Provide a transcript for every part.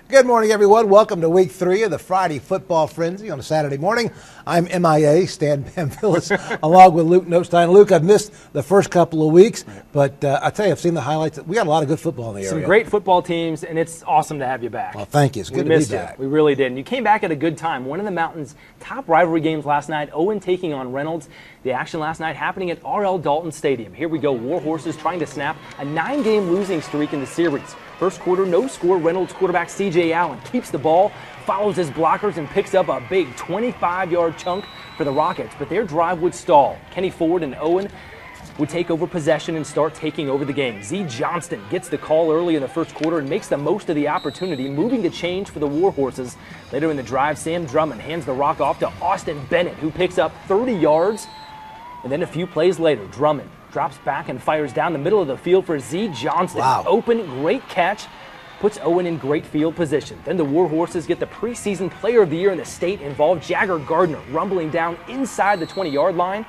Good morning, everyone. Welcome to week 3 of the Friday Football Frenzy on a Saturday morning. I'm MIA, Stan Pamphilus, along with Luke Nostein. Luke, I've missed the first couple of weeks, but I tell you, I've seen the highlights. We got a lot of good football in the area. Some great football teams, and it's awesome to have you back. Well, thank you. It's good to be back. We really did. And you came back at a good time. One of the Mountain's top rivalry games last night, Owen taking on Reynolds. The action last night happening at R.L. Dalton Stadium. Here we go, Warhorses trying to snap a 9-game losing streak in the series. First quarter, no score. Reynolds quarterback C.J. Allen keeps the ball, follows his blockers, and picks up a big 25-yard chunk for the Rockets. But their drive would stall. Kenny Ford and Owen would take over possession and start taking over the game. Z. Johnston gets the call early in the first quarter and makes the most of the opportunity, moving the change for the Warhorses. Later in the drive, Sam Drummond hands the rock off to Austin Bennett, who picks up 30 yards. And then a few plays later, Drummond drops back and fires down the middle of the field for Z. Johnston. Wow. Open, great catch, puts Owen in great field position. Then the Warhorses get the preseason player of the year in the state involved, Jagger Gardner, rumbling down inside the 20-yard line.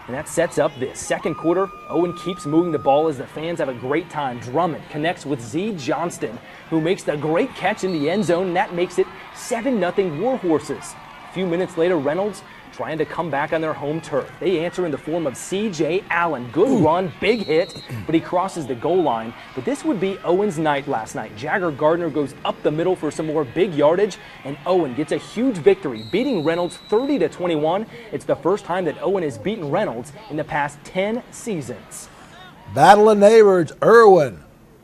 And that sets up this second quarter. Owen keeps moving the ball as the fans have a great time. Drummond connects with Z. Johnston, who makes the great catch in the end zone, and that makes it 7-0 Warhorses. A few minutes later, Reynolds trying to come back on their home turf. They answer in the form of C.J. Allen. Good run, big hit, but he crosses the goal line. But this would be Owen's night last night. Jagger Gardner goes up the middle for some more big yardage, and Owen gets a huge victory, beating Reynolds 30-21. It's the first time that Owen has beaten Reynolds in the past 10 seasons. Battle of neighbors, Erwin.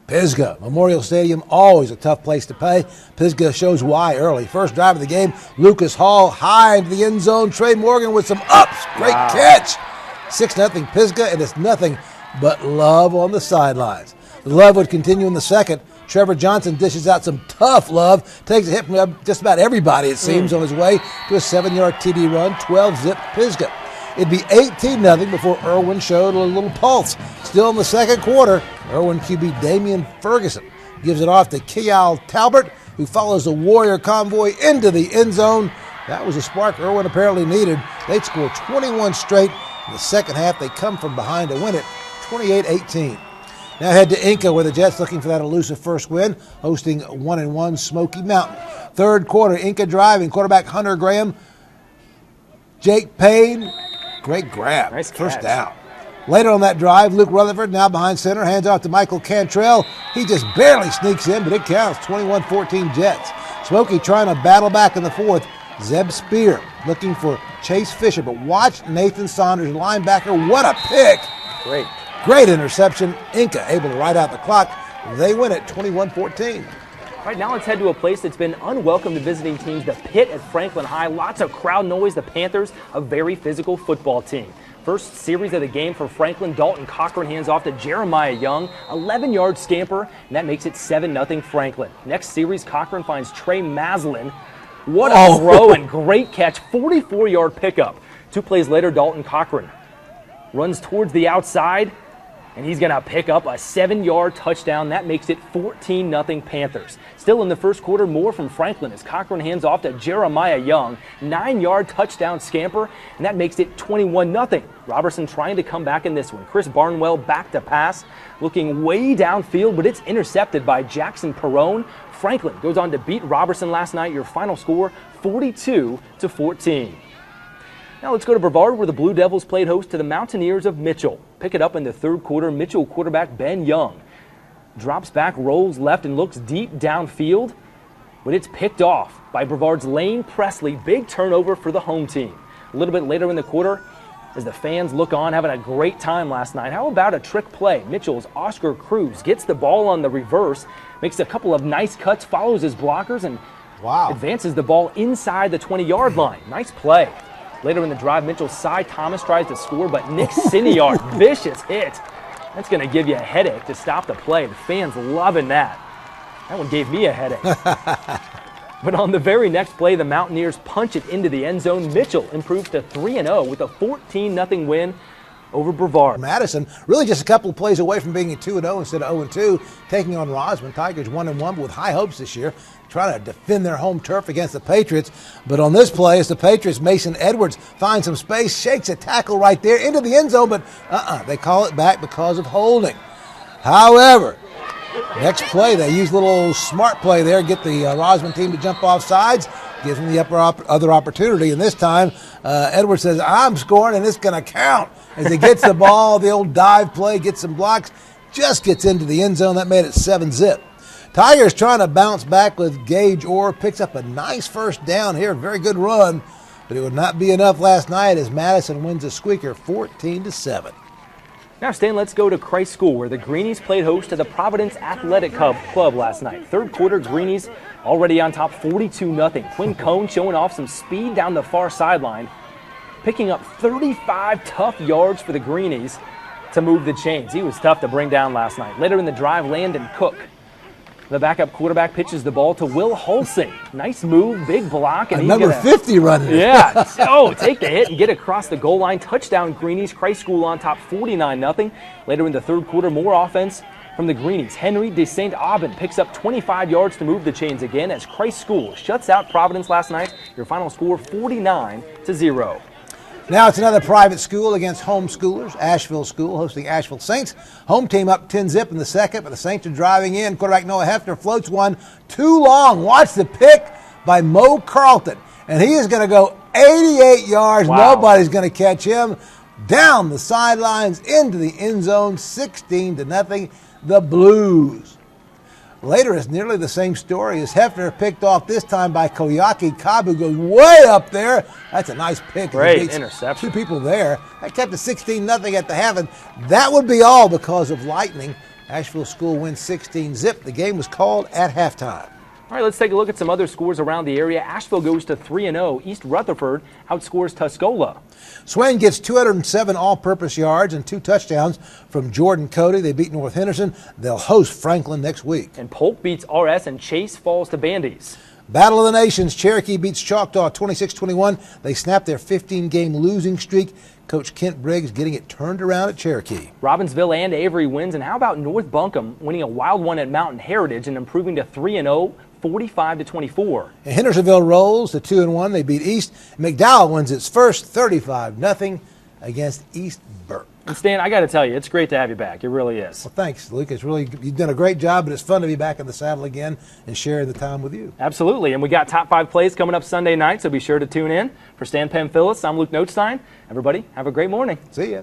Pisgah. Memorial Stadium, always a tough place to play. Pisgah shows why early. First drive of the game, Lucas Hall high into the end zone. Trey Morgan with some ups. Great catch. 6-0 Pisgah, and it's nothing but love on the sidelines. The love would continue in the second. Trevor Johnson dishes out some tough love. Takes a hit from just about everybody, it seems, on his way to a 7-yard TD run. 12-zip Pisgah. It'd be 18-0 before Erwin showed a little pulse. Still in the second quarter, Erwin QB Damian Ferguson gives it off to Keal Talbert, who follows the Warrior convoy into the end zone. That was a spark Erwin apparently needed. They'd score 21 straight. In the second half, they come from behind to win it 28-18. Now head to Enka, where the Jets looking for that elusive first win, hosting 1-1 Smoky Mountain. Third quarter, Enka driving. Quarterback Hunter Graham, Jake Payne. Great grab. Nice First catch. down. Later on that drive, Luke Rutherford now behind center, hands off to Michael Cantrell. He just barely sneaks in, but it counts. 21-14 Jets. Smoky trying to battle back in the fourth. Zeb Spear looking for Chase Fisher, but watch Nathan Saunders, linebacker. What a pick. Great interception. Enka able to ride out the clock. They win it 21-14. Right now, let's head to a place that's been unwelcome to visiting teams, the Pit at Franklin High. Lots of crowd noise. The Panthers, a very physical football team. First series of the game for Franklin. Dalton Cochran hands off to Jeremiah Young. 11-yard scamper, and that makes it 7-0 Franklin. Next series, Cochran finds Trey Maslin. What a throw and great catch. 44-yard pickup. 2 plays later, Dalton Cochran runs towards the outside, and he's going to pick up a 7-yard touchdown. That makes it 14-0 Panthers. Still in the first quarter, more from Franklin as Cochran hands off to Jeremiah Young. 9-yard touchdown scamper, and that makes it 21-0. Robertson trying to come back in this one. Chris Barnwell back to pass, looking way downfield, but it's intercepted by Jackson Perrone. Franklin goes on to beat Robertson last night. Your final score, 42-14. Now let's go to Brevard, where the Blue Devils played host to the Mountaineers of Mitchell. Pick it up in the third quarter. Mitchell quarterback Ben Young drops back, rolls left, and looks deep downfield, but it's picked off by Brevard's Lane Presley. Big turnover for the home team. A little bit later in the quarter, as the fans look on, having a great time last night. How about a trick play? Mitchell's Oscar Cruz gets the ball on the reverse, makes a couple of nice cuts, follows his blockers, and advances the ball inside the 20-yard line. Nice play. Later in the drive, Mitchell's Cy Thomas tries to score, but Nick Siniard, vicious hit. That's going to give you a headache to stop the play. The fans loving that. That one gave me a headache. But on the very next play, the Mountaineers punch it into the end zone. Mitchell improves to 3-0 with a 14-0 win over Brevard. Madison, really just a couple of plays away from being at 2-0 instead of 0-2, taking on Rosman. Tigers 1-1, but with high hopes this year, trying to defend their home turf against the Patriots. But on this play, as the Patriots, Mason Edwards finds some space, shakes a tackle right there into the end zone, but they call it back because of holding. However, Next play, they use a little smart play there, get the Rosman team to jump off sides, gives them the other opportunity. And this time, Edwards says, I'm scoring, and it's going to count. As he gets the ball, the old dive play, gets some blocks, just gets into the end zone. That made it 7-zip. Tigers trying to bounce back with Gage Orr, picks up a nice first down here, very good run, but it would not be enough last night as Madison wins a squeaker 14-7. Now, Stan, let's go to Christ School, where the Greenies played host to the Providence Athletic Club last night. Third quarter, Greenies already on top 42-0. Quinn Cohn showing off some speed down the far sideline, picking up 35 tough yards for the Greenies to move the chains. He was tough to bring down last night. Later in the drive, Landon Cook, the backup quarterback, pitches the ball to Will Holsing. Nice move, big block. And number 50 running. Yeah, so take the hit and get across the goal line. Touchdown, Greenies. Christ School on top 49-0. Later in the third quarter, more offense from the Greenies. Henry de St. Aubin picks up 25 yards to move the chains again as Christ School shuts out Providence last night. Your final score, 49-0. Now it's another private school against homeschoolers. Asheville School hosting Asheville Saints. Home team up 10-zip in the second, but the Saints are driving in. Quarterback Noah Hefner floats one too long. Watch the pick by Mo Carlton. And he is going to go 88 yards. Wow. Nobody's going to catch him. Down the sidelines into the end zone, 16-0, the Blues. Later, it's nearly the same story as Hefner, picked off this time by Koyaki. Kabu goes way up there. That's a nice pick. Great interception. Two people there. That kept it 16-0 at the half. And that would be all because of lightning. Asheville School wins 16-zip. The game was called at halftime. All right, let's take a look at some other scores around the area. Asheville goes to 3-0. East Rutherford outscores Tuscola. Swain gets 207 all-purpose yards and 2 touchdowns from Jordan Cody. They beat North Henderson. They'll host Franklin next week. And Polk beats RS, and Chase falls to Bandies. Battle of the Nations. Cherokee beats Choctaw 26-21. They snap their 15-game losing streak. Coach Kent Briggs getting it turned around at Cherokee. Robbinsville and Avery wins. And how about North Buncombe winning a wild one at Mountain Heritage and improving to 3-0, 45-24. And Hendersonville rolls to 2-1. They beat East. McDowell wins its first 35-0 against East Burke. And Stan, I got to tell you, it's great to have you back. It really is. Well, thanks, Luke. You've done a great job, but it's fun to be back in the saddle again and sharing the time with you. Absolutely. And we got top 5 plays coming up Sunday night, so be sure to tune in. For Stan Pamphilus, I'm Luke Notestein. Everybody, have a great morning. See ya.